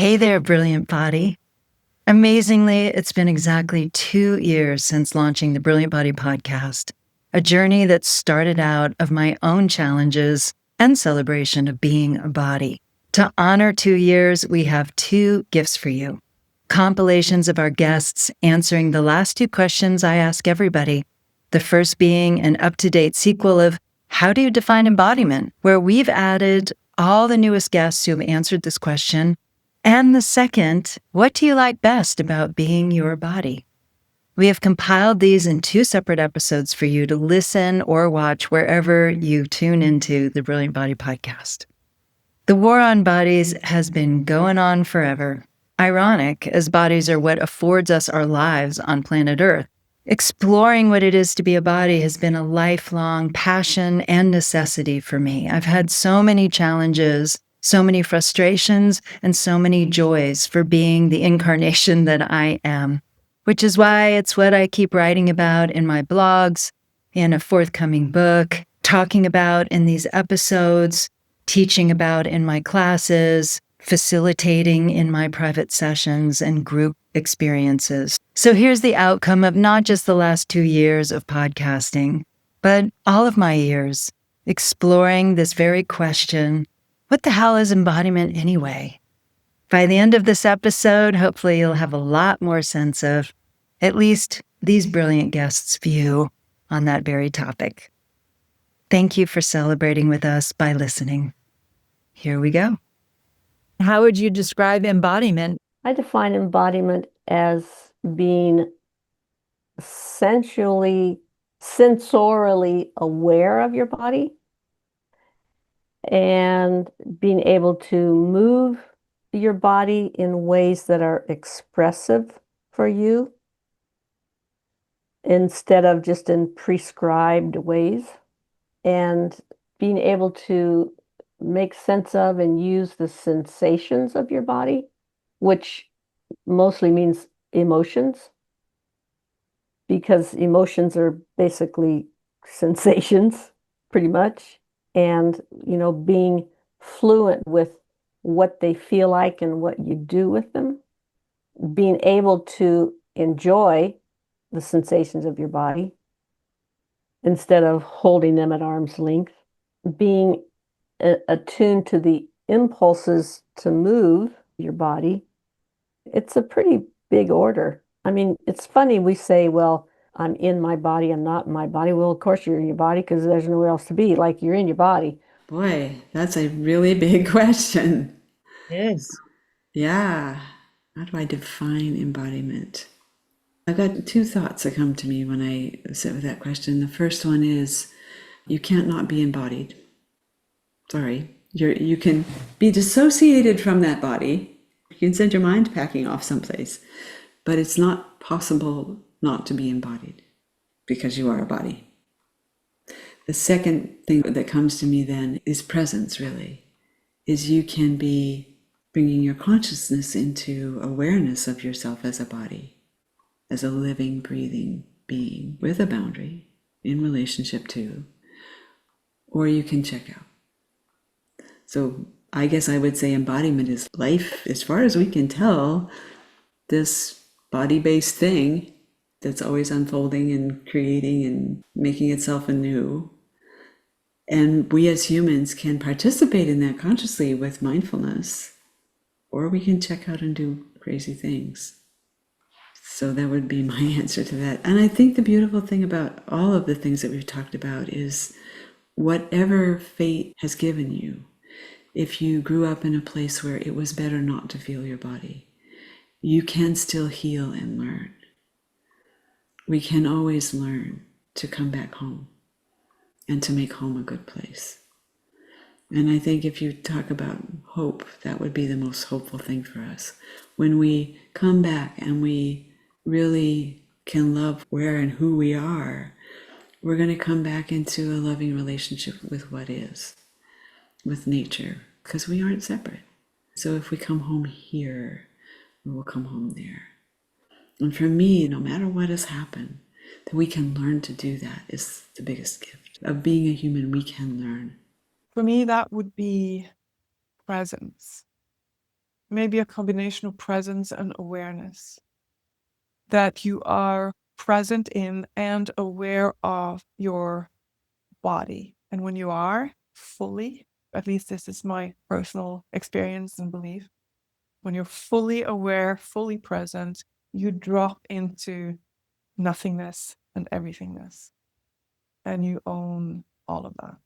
Hey there, brilliant body. Amazingly, it's been exactly 2 years since launching the Brilliant Body podcast, a journey that started out of my own challenges and celebration of being a body. To honor 2 years, we have two gifts for you. Compilations of our guests answering the last two questions I ask everybody. The first being an up-to-date sequel of How Do You Define Embodiment?, where we've added all the newest guests who have answered this question. And the second, what do you like best about being your body? We have compiled these in two separate episodes for you to listen or watch wherever you tune into the Brilliant Body podcast. The war on bodies has been going on forever. Ironic, as bodies are what affords us our lives on planet Earth. Exploring what it is to be a body has been a lifelong passion and necessity for me. I've had so many challenges, so many frustrations, and so many joys for being the incarnation that I am, which is why it's what I keep writing about in my blogs, in a forthcoming book, talking about in these episodes, teaching about in my classes, facilitating in my private sessions and group experiences. So here's the outcome of not just the last 2 years of podcasting, but all of my years exploring this very question: what the hell is embodiment anyway? By the end of this episode, hopefully you'll have a lot more sense of at least these brilliant guests' view on that very topic. Thank you for celebrating with us by listening. Here we go. How would you describe embodiment? I define embodiment as being sensorially aware of your body and being able to move your body in ways that are expressive for you instead of just in prescribed ways, and being able to make sense of and use the sensations of your body, which mostly means emotions, because emotions are basically sensations, pretty much. And, being fluent with what they feel like and what you do with them, being able to enjoy the sensations of your body instead of holding them at arm's length, being attuned to the impulses to move your body. It's a pretty big order. I mean, it's funny we say, well, I'm in my body, I'm not in my body. Well, of course you're in your body because there's nowhere else to be. Like, you're in your body. Boy, that's a really big question. Yes. Yeah. How do I define embodiment? I've got two thoughts that come to me when I sit with that question. The first one is, you can't not be embodied. Sorry. You can be dissociated from that body. You can send your mind packing off someplace, but it's not possible not to be embodied because you are a body. The second thing that comes to me then is presence, really. Is you can be bringing your consciousness into awareness of yourself as a body, as a living, breathing being with a boundary in relationship to, or you can check out. So I guess I would say embodiment is life, as far as we can tell, this body-based thing that's always unfolding and creating and making itself anew. And we as humans can participate in that consciously with mindfulness, or we can check out and do crazy things. So that would be my answer to that. And I think the beautiful thing about all of the things that we've talked about is whatever fate has given you, if you grew up in a place where it was better not to feel your body, you can still heal and learn. We can always learn to come back home and to make home a good place. And I think if you talk about hope, that would be the most hopeful thing for us. When we come back and we really can love where and who we are, we're going to come back into a loving relationship with what is, with nature, because we aren't separate. So if we come home here, we will come home there. And for me, no matter what has happened, that we can learn to do that is the biggest gift. Of being a human, we can learn. For me, that would be presence. maybe a combination of presence and awareness. That you are present in and aware of your body. And when you are fully, at least this is my personal experience and belief, when you're fully aware, fully present, you drop into nothingness and everythingness. And you own all of that.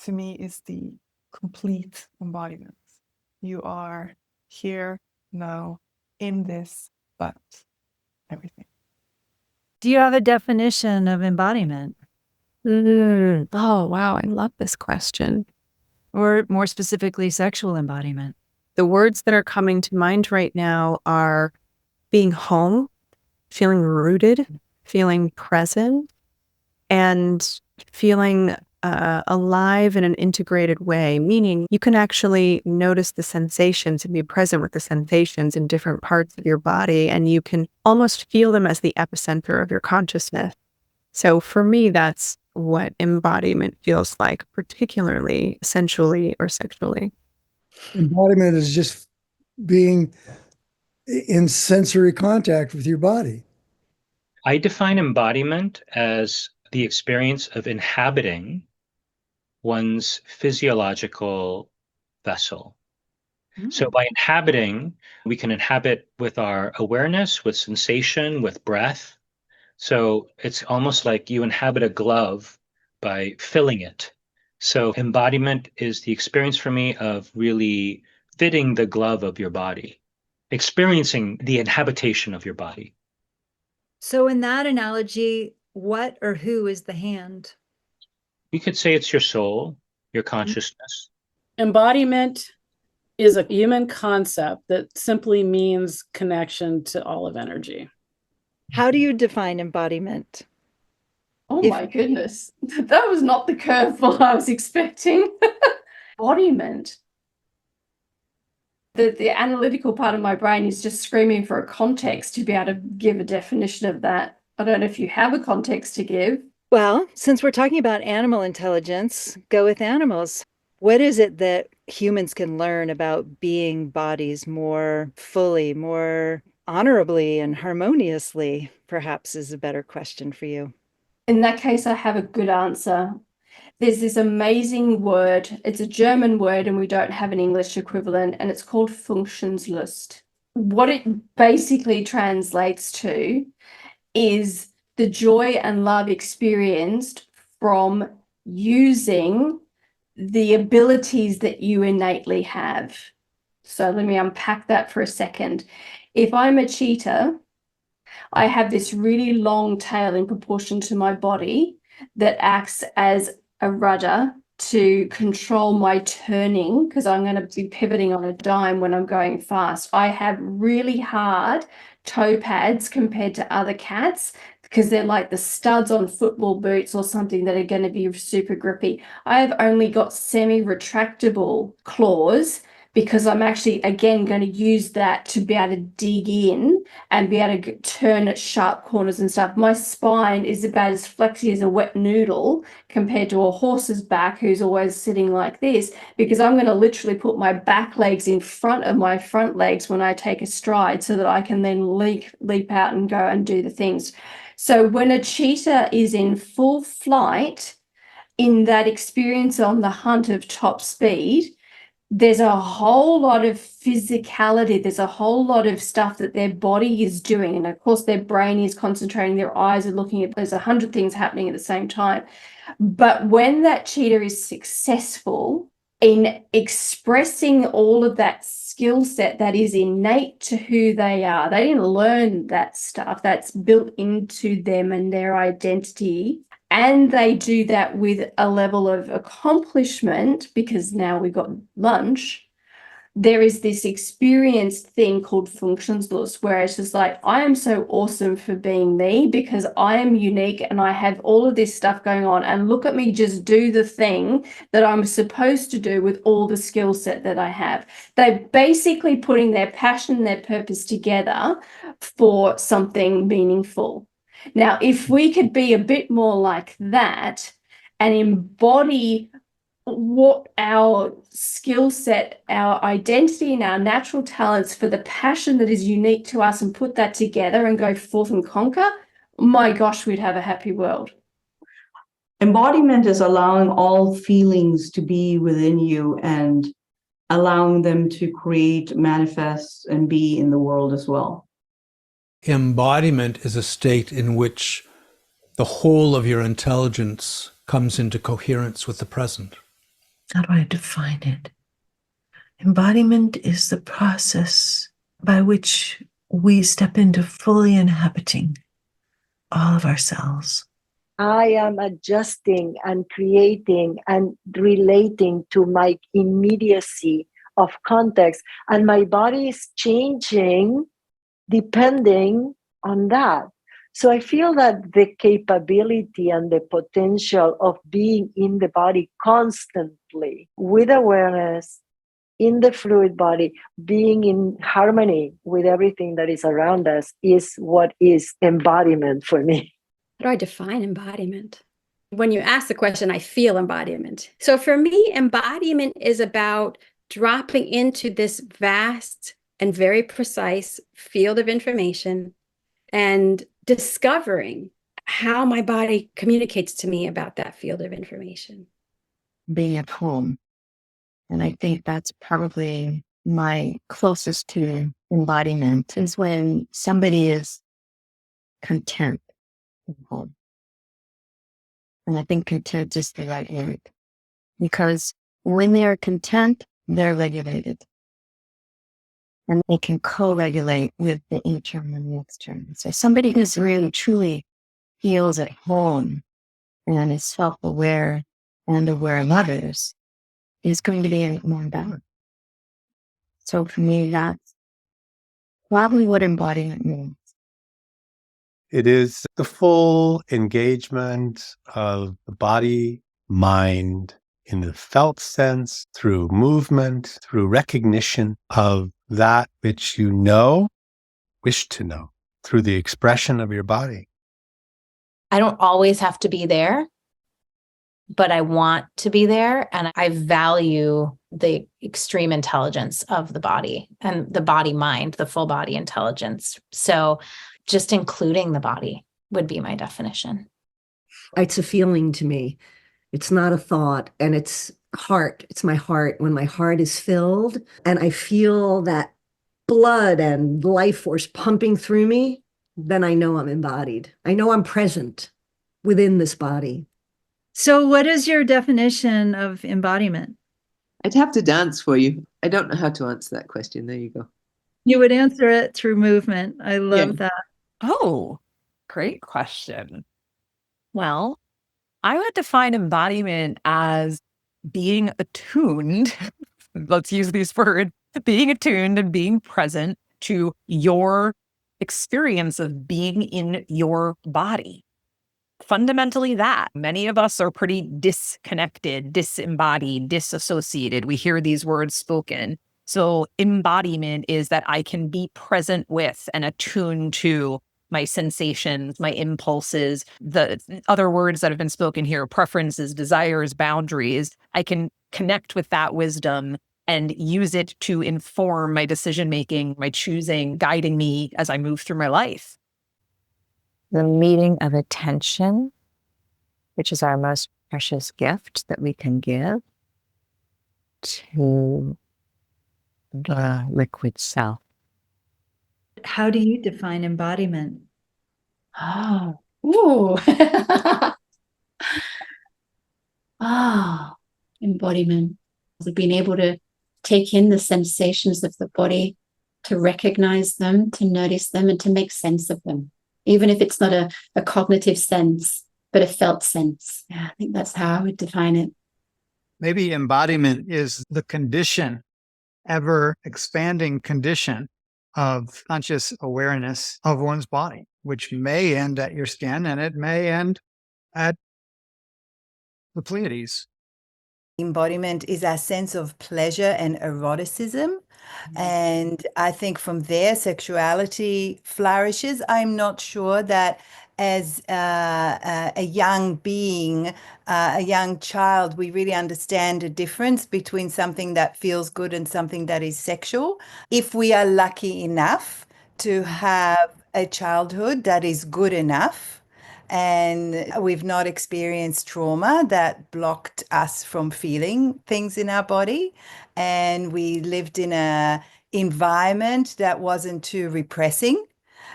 To me, is the complete embodiment. You are here, now, in this, but everything. Do you have a definition of embodiment? Oh, wow. I love this question. Or more specifically, sexual embodiment? The words that are coming to mind right now are being home, feeling rooted, feeling present, and feeling alive in an integrated way, meaning you can actually notice the sensations and be present with the sensations in different parts of your body, and you can almost feel them as the epicenter of your consciousness. So for me, that's what embodiment feels like, particularly sensually or sexually. Embodiment is just being in sensory contact with your body. I define embodiment as the experience of inhabiting one's physiological vessel. So by inhabiting, we can inhabit with our awareness, with sensation, with breath. So it's almost like you inhabit a glove by filling it. So embodiment is the experience for me of really fitting the glove of your body, experiencing the inhabitation of your body. So in that analogy, what or who is the hand? You could say it's your soul, your consciousness. Embodiment is a human concept that simply means connection to all of energy. How do you define embodiment? Oh my goodness. That was not the curveball I was expecting. Embodiment. The analytical part of my brain is just screaming for a context to be able to give a definition of that. I don't know if you have a context to give. Well, since we're talking about animal intelligence, go with animals. What is it that humans can learn about being bodies more fully, more honorably and harmoniously, perhaps is a better question for you. In that case, I have a good answer. There's this amazing word. It's a German word and we don't have an English equivalent, and it's called Funktionslust. What it basically translates to is the joy and love experienced from using the abilities that you innately have. So let me unpack that for a second. If I'm a cheetah, I have this really long tail in proportion to my body that acts as a rudder to control my turning, because I'm going to be pivoting on a dime when I'm going fast. I have really hard toe pads compared to other cats because they're like the studs on football boots or something that are going to be super grippy. I have only got semi-retractable claws because I'm actually, again, going to use that to be able to dig in and be able to turn at sharp corners and stuff. My spine is about as flexy as a wet noodle compared to a horse's back who's always sitting like this, because I'm going to literally put my back legs in front of my front legs when I take a stride so that I can then leap out and go and do the things. So when a cheetah is in full flight, in that experience on the hunt of top speed, there's a whole lot of physicality. There's a whole lot of stuff that their body is doing. And of course, their brain is concentrating, their eyes are looking at, there's 100 things happening at the same time. But when that cheetah is successful in expressing all of that skill set that is innate to who they are, they didn't learn that stuff, that's built into them and their identity. And they do that with a level of accomplishment, because now we've got lunch. There is this experienced thing called Funktionslust, where it's just like, I am so awesome for being me because I am unique and I have all of this stuff going on. And look at me just do the thing that I'm supposed to do with all the skill set that I have. They're basically putting their passion and their purpose together for something meaningful. Now, if we could be a bit more like that and embody what our skill set, our identity, and our natural talents for the passion that is unique to us and put that together and go forth and conquer, my gosh, we'd have a happy world. Embodiment is allowing all feelings to be within you and allowing them to create, manifest, and be in the world as well. Embodiment is a state in which the whole of your intelligence comes into coherence with the present. How do I define it? Embodiment is the process by which we step into fully inhabiting all of ourselves. I am adjusting and creating and relating to my immediacy of context, and my body is changing depending on that. So I feel that the capability and the potential of being in the body constantly with awareness in the fluid body, being in harmony with everything that is around us is what is embodiment for me. How do I define embodiment? When you ask the question, I feel embodiment. So for me, embodiment is about dropping into this vast and very precise field of information and discovering how my body communicates to me about that field of information. Being at home. And I think that's probably my closest to embodiment is when somebody is content at home. And I think content is the right word. Because when they are content, they're regulated. And they can co-regulate with the internal and the external. So somebody who's really truly feels at home and is self-aware and aware of others is going to be more balanced. So for me, that's probably what embodiment means. It is the full engagement of the body, mind, in the felt sense, through movement, through recognition of that which you know, wish to know, through the expression of your body. I don't always have to be there, but I want to be there. And I value the extreme intelligence of the body and the body-mind, the full body intelligence. So just including the body would be my definition. It's a feeling to me. It's not a thought, and it's heart. It's my heart. When my heart is filled and I feel that blood and life force pumping through me, then I know I'm embodied. I know I'm present within this body. So what is your definition of embodiment? I'd have to dance for you. I don't know how to answer that question. There you go. You would answer it through movement. I love that. Oh, great question. Well, I would define embodiment as being attuned. Let's use these words, being attuned and being present to your experience of being in your body. Fundamentally that. Many of us are pretty disconnected, disembodied, disassociated. We hear these words spoken. So embodiment is that I can be present with and attuned to my sensations, my impulses, the other words that have been spoken here, preferences, desires, boundaries. I can connect with that wisdom and use it to inform my decision-making, my choosing, guiding me as I move through my life. The meeting of attention, which is our most precious gift that we can give to the liquid self. How do you define embodiment? Oh, ooh. Embodiment. Being able to take in the sensations of the body, to recognize them, to notice them, and to make sense of them. Even if it's not a cognitive sense, but a felt sense. Yeah, I think that's how I would define it. Maybe embodiment is the condition, ever expanding condition of conscious awareness of one's body, which may end at your skin and it may end at the Pleiades. Embodiment is our sense of pleasure and eroticism. And I think from there, sexuality flourishes. I'm not sure that as a young being, a young child, we really understand the difference between something that feels good and something that is sexual. If we are lucky enough to have a childhood that is good enough, and we've not experienced trauma that blocked us from feeling things in our body, and we lived in a environment that wasn't too repressing,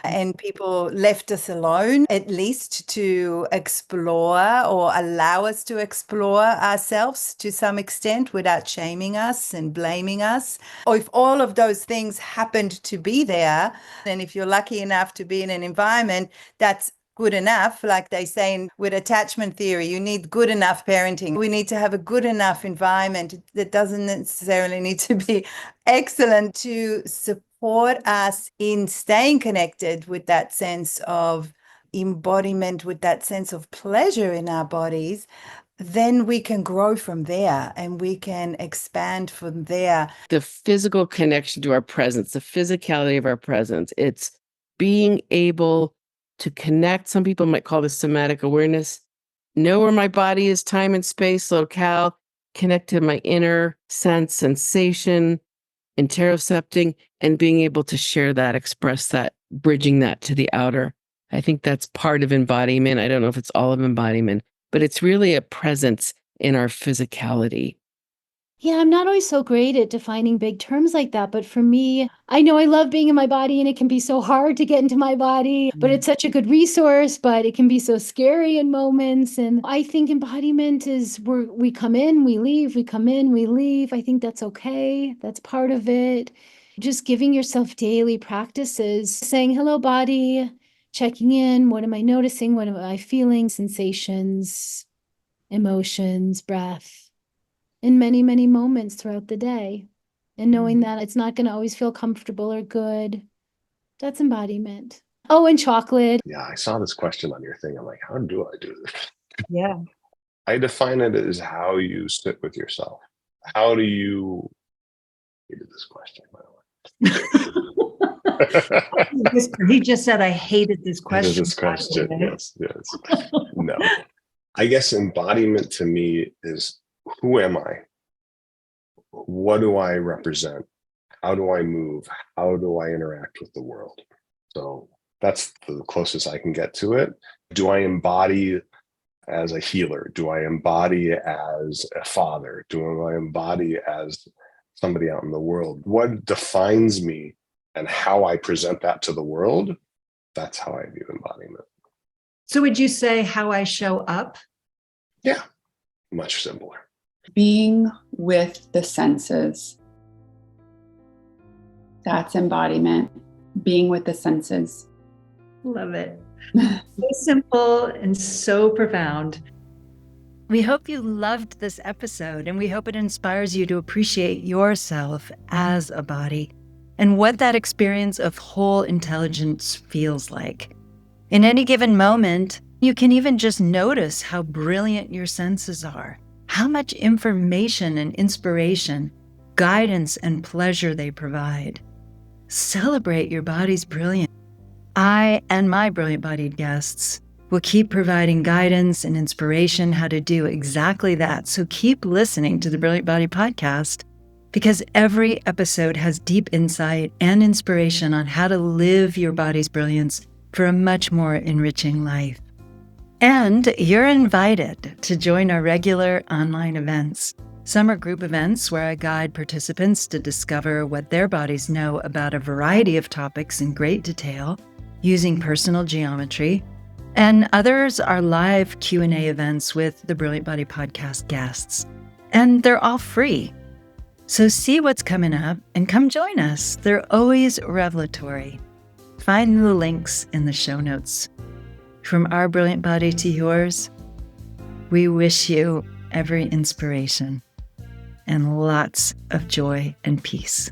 and people left us alone at least to explore or allow us to explore ourselves to some extent without shaming us and blaming us. Or if all of those things happened to be there, and if you're lucky enough to be in an environment that's good enough, like they say with attachment theory, you need good enough parenting. We need to have a good enough environment that doesn't necessarily need to be excellent to support us in staying connected with that sense of embodiment, with that sense of pleasure in our bodies. Then we can grow from there and we can expand from there. The physical connection to our presence, the physicality of our presence, it's being able to connect. Some people might call this somatic awareness. Know where my body is, time and space, locale, connect to my inner sense, sensation, interocepting, and being able to share that, express that, bridging that to the outer. I think that's part of embodiment. I don't know if it's all of embodiment, but it's really a presence in our physicality. Yeah, I'm not always so great at defining big terms like that, but for me, I know I love being in my body and it can be so hard to get into my body, but it's such a good resource, but it can be so scary in moments. And I think embodiment is where we come in, we leave, we come in, we leave. I think that's okay. That's part of it. Just giving yourself daily practices, saying, hello, body, checking in. What am I noticing? What am I feeling? Sensations, emotions, breath. In many, many moments throughout the day. And knowing that it's not going to always feel comfortable or good. That's embodiment. Oh, and chocolate. Yeah, I saw this question on your thing. I'm like, how do I do this? Yeah. I define it as how you sit with yourself. How do you... I hated this question, by the way. He just said, I hated this question. Hated this question, yes. No. I guess embodiment to me is, who am I? What do I represent? How do I move? How do I interact with the world? So that's the closest I can get to it. Do I embody as a healer? Do I embody as a father? Do I embody as somebody out in the world? What defines me and how I present that to the world? That's how I view embodiment. So would you say how I show up? Yeah, much simpler. Being with the senses. That's embodiment. Being with the senses. Love it. So simple and so profound. We hope you loved this episode, and we hope it inspires you to appreciate yourself as a body and what that experience of whole intelligence feels like. In any given moment, you can even just notice how brilliant your senses are, how much information and inspiration, guidance and pleasure they provide. Celebrate your body's brilliance. I and my brilliant-bodied guests will keep providing guidance and inspiration how to do exactly that. So keep listening to the Brilliant Body Podcast, because every episode has deep insight and inspiration on how to live your body's brilliance for a much more enriching life. And you're invited to join our regular online events. Some are group events where I guide participants to discover what their bodies know about a variety of topics in great detail using personal geometry. And others are live Q&A events with the Brilliant Body Podcast guests. And they're all free. So see what's coming up and come join us. They're always revelatory. Find the links in the show notes. From our brilliant body to yours, we wish you every inspiration and lots of joy and peace.